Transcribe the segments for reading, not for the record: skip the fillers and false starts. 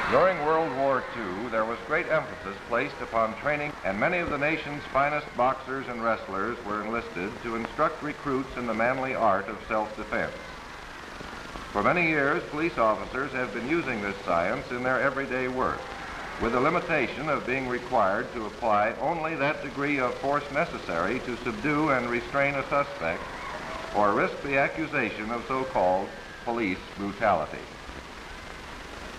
During World War II, there was great emphasis placed upon training, and many of the nation's finest boxers and wrestlers were enlisted to instruct recruits in the manly art of self-defense. For many years, police officers have been using this science in their everyday work, with the limitation of being required to apply only that degree of force necessary to subdue and restrain a suspect or risk the accusation of so-called police brutality.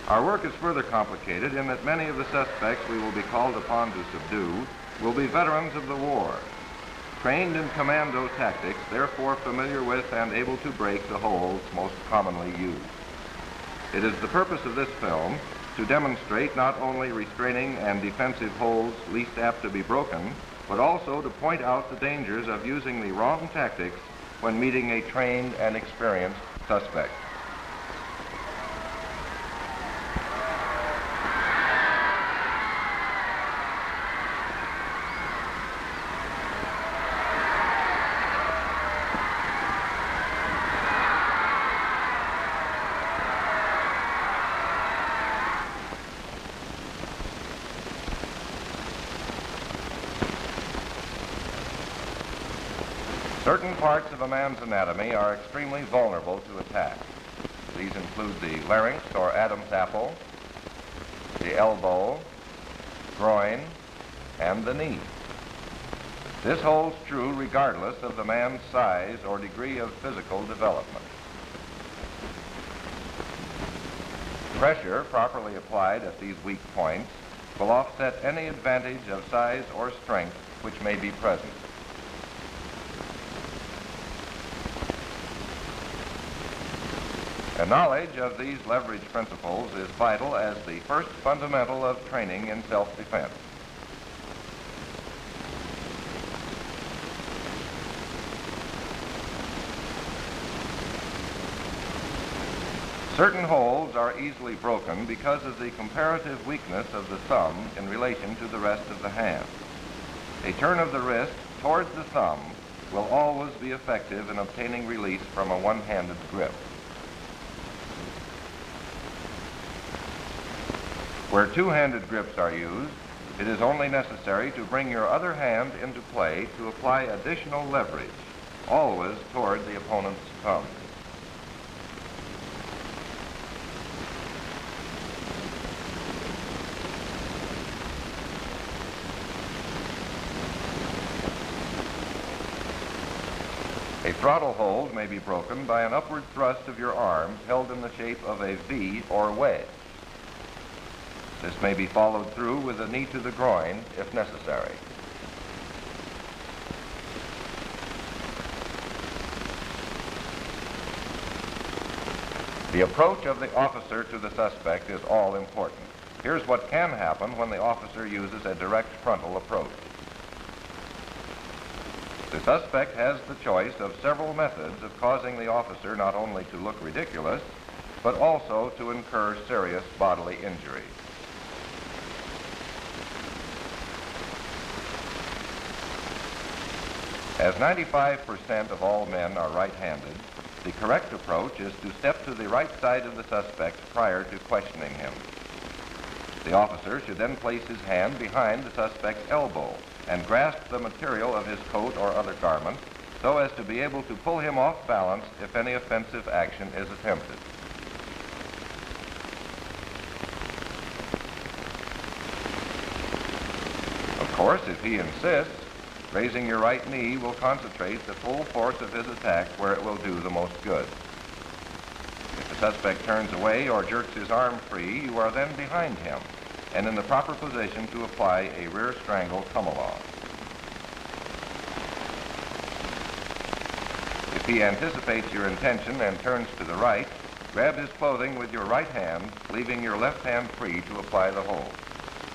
Our work is further complicated in that many of the suspects we will be called upon to subdue will be veterans of the war, trained in commando tactics, therefore familiar with and able to break the holds most commonly used. It is the purpose of this film to demonstrate not only restraining and defensive holds least apt to be broken, but also to point out the dangers of using the wrong tactics when meeting a trained and experienced suspect. Certain parts of a man's anatomy are extremely vulnerable to attack. These include the larynx or Adam's apple, the elbow, groin, and the knee. This holds true regardless of the man's size or degree of physical development. Pressure properly applied at these weak points will offset any advantage of size or strength which may be present. A knowledge of these leverage principles is vital as the first fundamental of training in self-defense. Certain holds are easily broken because of the comparative weakness of the thumb in relation to the rest of the hand. A turn of the wrist towards the thumb will always be effective in obtaining release from a one-handed grip. Where two-handed grips are used, it is only necessary to bring your other hand into play to apply additional leverage, always toward the opponent's thumb. A throttle hold may be broken by an upward thrust of your arms held in the shape of a V or wedge. This may be followed through with a knee to the groin if necessary. The approach of the officer to the suspect is all important. Here's what can happen when the officer uses a direct frontal approach. The suspect has the choice of several methods of causing the officer not only to look ridiculous, but also to incur serious bodily injury. As 95% of all men are right-handed, the correct approach is to step to the right side of the suspect prior to questioning him. The officer should then place his hand behind the suspect's elbow and grasp the material of his coat or other garment so as to be able to pull him off balance if any offensive action is attempted. Of course, if he insists, raising your right knee will concentrate the full force of his attack where it will do the most good. If the suspect turns away or jerks his arm free, you are then behind him and in the proper position to apply a rear strangle come-along. If he anticipates your intention and turns to the right, grab his clothing with your right hand, leaving your left hand free to apply the hold.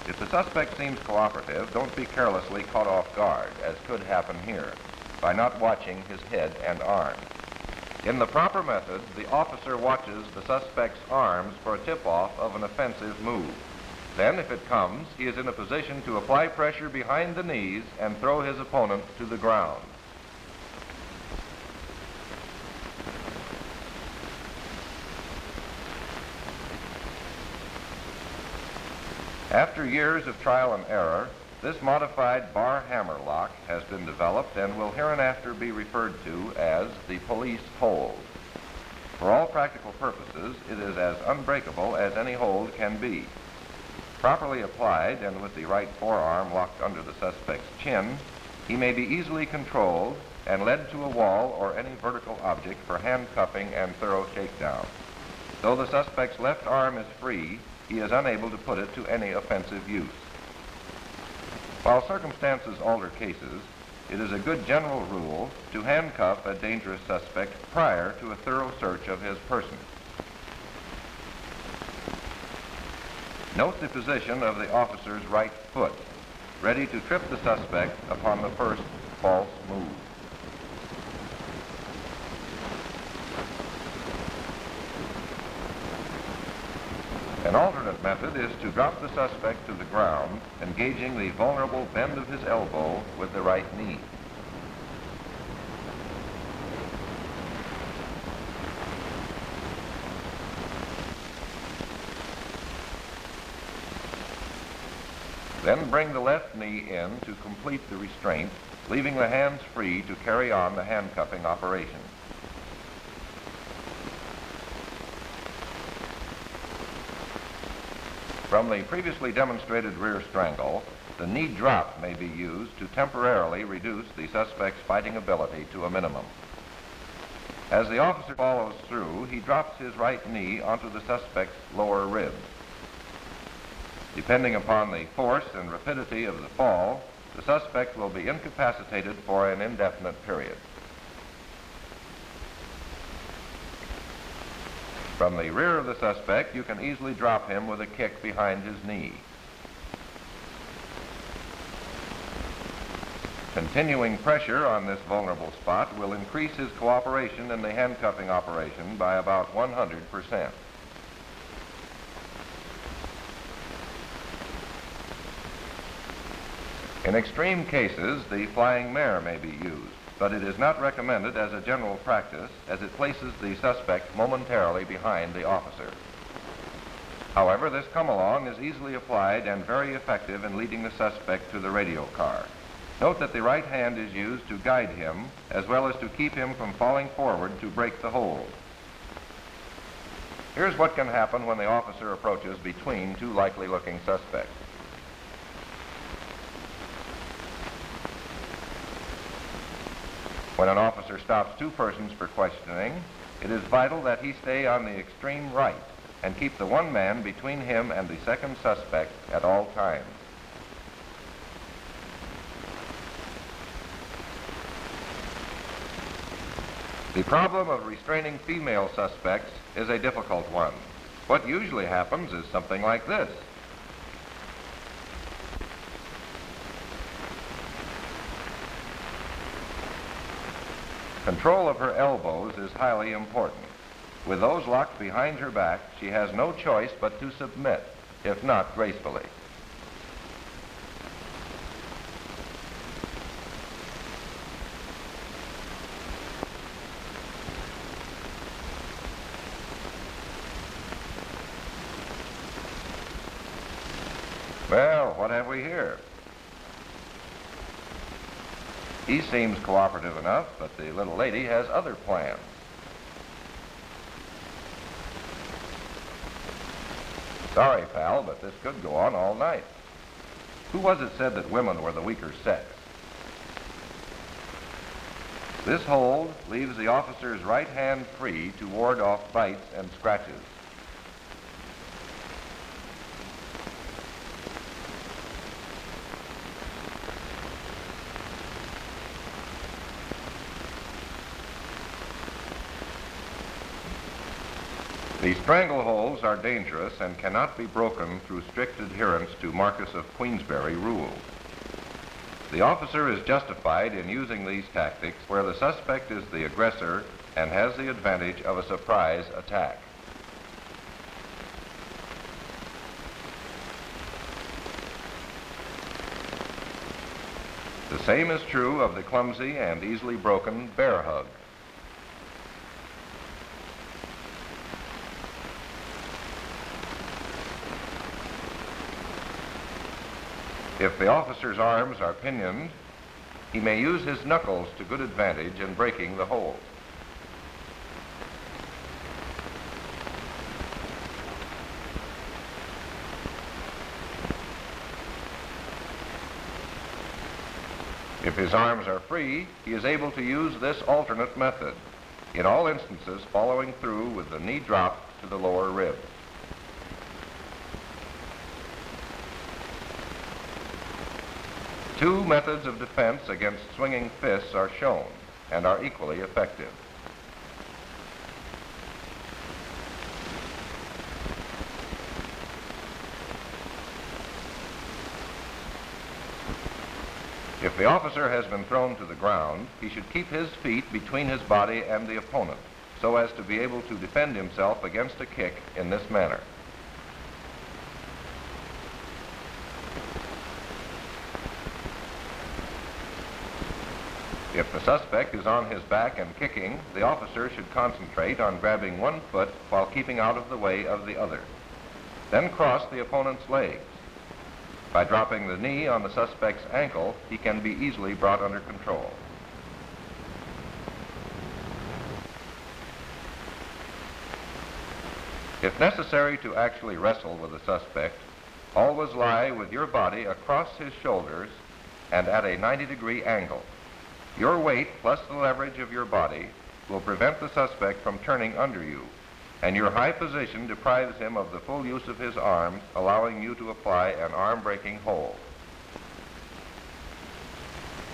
If the suspect seems cooperative, don't be carelessly caught off guard, as could happen here, by not watching his head and arms. In the proper method, the officer watches the suspect's arms for a tip-off of an offensive move. Then, if it comes, he is in a position to apply pressure behind the knees and throw his opponent to the ground. After years of trial and error, this modified bar hammer lock has been developed and will hereinafter be referred to as the police hold. For all practical purposes, it is as unbreakable as any hold can be. Properly applied and with the right forearm locked under the suspect's chin, he may be easily controlled and led to a wall or any vertical object for handcuffing and thorough shakedown. Though the suspect's left arm is free, he is unable to put it to any offensive use. While circumstances alter cases, it is a good general rule to handcuff a dangerous suspect prior to a thorough search of his person. Note the position of the officer's right foot, ready to trip the suspect upon the first false move. An alternate method is to drop the suspect to the ground, engaging the vulnerable bend of his elbow with the right knee. Then bring the left knee in to complete the restraint, leaving the hands free to carry on the handcuffing operation. From the previously demonstrated rear strangle, the knee drop may be used to temporarily reduce the suspect's fighting ability to a minimum. As the officer follows through, he drops his right knee onto the suspect's lower ribs. Depending upon the force and rapidity of the fall, the suspect will be incapacitated for an indefinite period. From the rear of the suspect, you can easily drop him with a kick behind his knee. Continuing pressure on this vulnerable spot will increase his cooperation in the handcuffing operation by about 100%. In extreme cases, the flying mare may be used, but it is not recommended as a general practice, as it places the suspect momentarily behind the officer. However, this come-along is easily applied and very effective in leading the suspect to the radio car. Note that the right hand is used to guide him, as well as to keep him from falling forward to break the hold. Here's what can happen when the officer approaches between two likely-looking suspects. When an officer stops two persons for questioning, it is vital that he stay on the extreme right and keep the one man between him and the second suspect at all times. The problem of restraining female suspects is a difficult one. What usually happens is something like this. Control of her elbows is highly important. With those locked behind her back, she has no choice but to submit, if not gracefully. Well, what have we here? He seems cooperative enough, but the little lady has other plans. Sorry, pal, but this could go on all night. Who was it said that women were the weaker sex? This hold leaves the officer's right hand free to ward off bites and scratches. The strangleholds are dangerous and cannot be broken through strict adherence to Marquis of Queensberry rules. The officer is justified in using these tactics where the suspect is the aggressor and has the advantage of a surprise attack. The same is true of the clumsy and easily broken bear hug. If the officer's arms are pinioned, he may use his knuckles to good advantage in breaking the hold. If his arms are free, he is able to use this alternate method, in all instances following through with the knee drop to the lower rib. Two methods of defense against swinging fists are shown and are equally effective. If the officer has been thrown to the ground, he should keep his feet between his body and the opponent so as to be able to defend himself against a kick in this manner. If the suspect is on his back and kicking, the officer should concentrate on grabbing one foot while keeping out of the way of the other. Then cross the opponent's legs. By dropping the knee on the suspect's ankle, he can be easily brought under control. If necessary to actually wrestle with the suspect, always lie with your body across his shoulders and at a 90-degree angle. Your weight plus the leverage of your body will prevent the suspect from turning under you, and your high position deprives him of the full use of his arms, allowing you to apply an arm-breaking hold.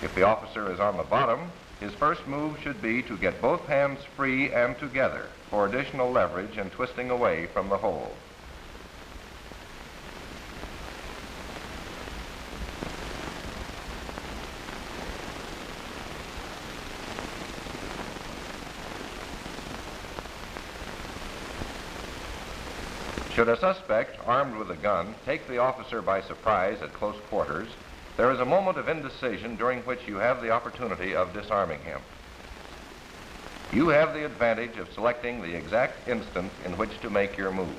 If the officer is on the bottom, his first move should be to get both hands free and together for additional leverage and twisting away from the hold. Should a suspect, armed with a gun, take the officer by surprise at close quarters, there is a moment of indecision during which you have the opportunity of disarming him. You have the advantage of selecting the exact instant in which to make your move.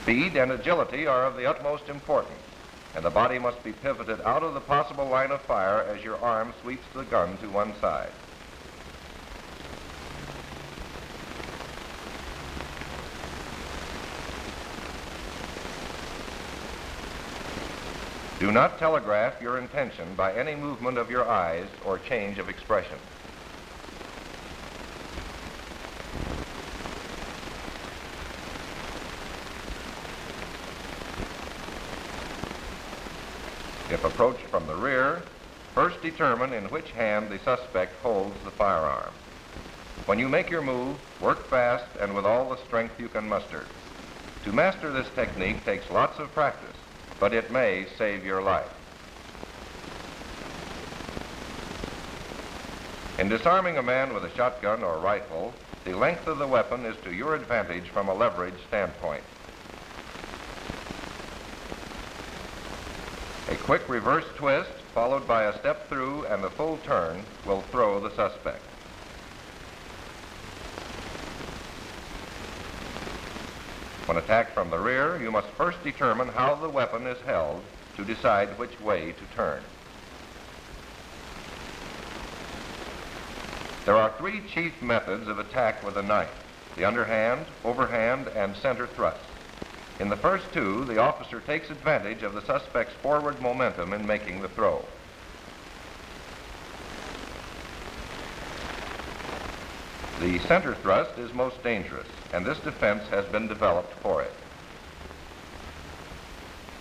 Speed and agility are of the utmost importance, and the body must be pivoted out of the possible line of fire as your arm sweeps the gun to one side. Do not telegraph your intention by any movement of your eyes or change of expression. If approached from the rear, first determine in which hand the suspect holds the firearm. When you make your move, work fast and with all the strength you can muster. To master this technique takes lots of practice, but it may save your life. In disarming a man with a shotgun or rifle, the length of the weapon is to your advantage from a leverage standpoint. A quick reverse twist, followed by a step through and a full turn, will throw the suspect. When attacked from the rear, you must first determine how the weapon is held to decide which way to turn. There are three chief methods of attack with a knife: the underhand, overhand, and center thrust. In the first two, the officer takes advantage of the suspect's forward momentum in making the throw. The center thrust is most dangerous, and this defense has been developed for it.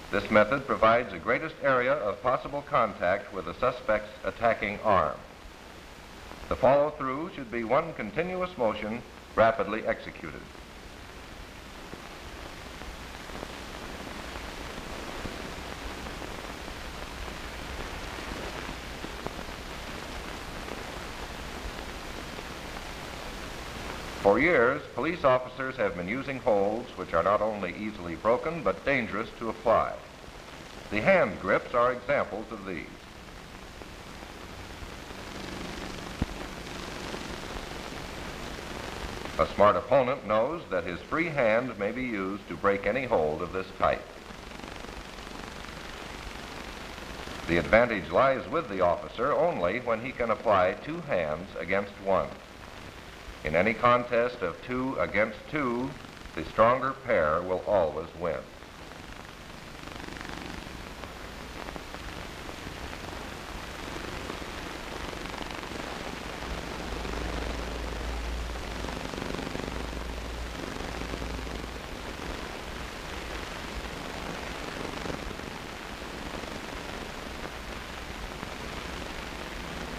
This method provides the greatest area of possible contact with the suspect's attacking arm. The follow-through should be one continuous motion, rapidly executed. For years, police officers have been using holds which are not only easily broken, but dangerous to apply. The hand grips are examples of these. A smart opponent knows that his free hand may be used to break any hold of this type. The advantage lies with the officer only when he can apply two hands against one. In any contest of 2 against 2, the stronger pair will always win.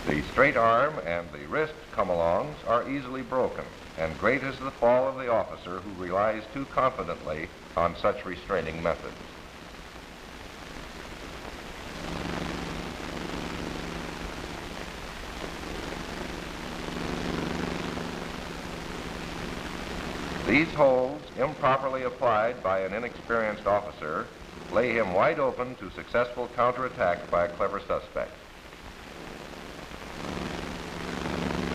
The straight arm and the wrist come-alongs are easily broken, and great is the fall of the officer who relies too confidently on such restraining methods. These holds, improperly applied by an inexperienced officer, lay him wide open to successful counterattack by a clever suspect.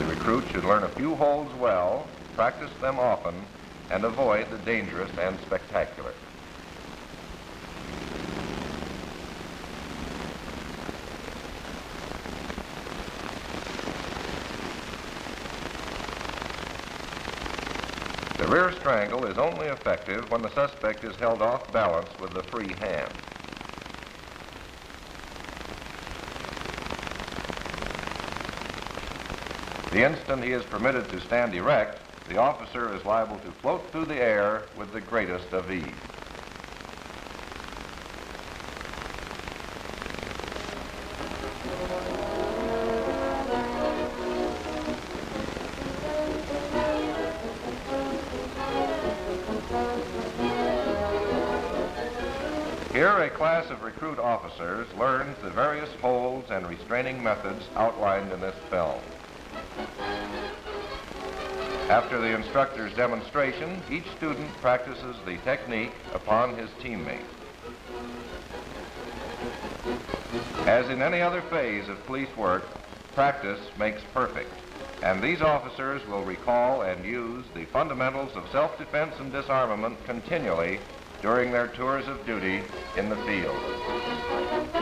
The recruit should learn a few holds well, practice them often, and avoid the dangerous and spectacular. The rear strangle is only effective when the suspect is held off balance with the free hand. The instant he is permitted to stand erect, the officer is liable to float through the air with the greatest of ease. Here, a class of recruit officers learns the various holds and restraining methods outlined in this film. After the instructor's demonstration, each student practices the technique upon his teammate. As in any other phase of police work, practice makes perfect, and these officers will recall and use the fundamentals of self-defense and disarmament continually during their tours of duty in the field.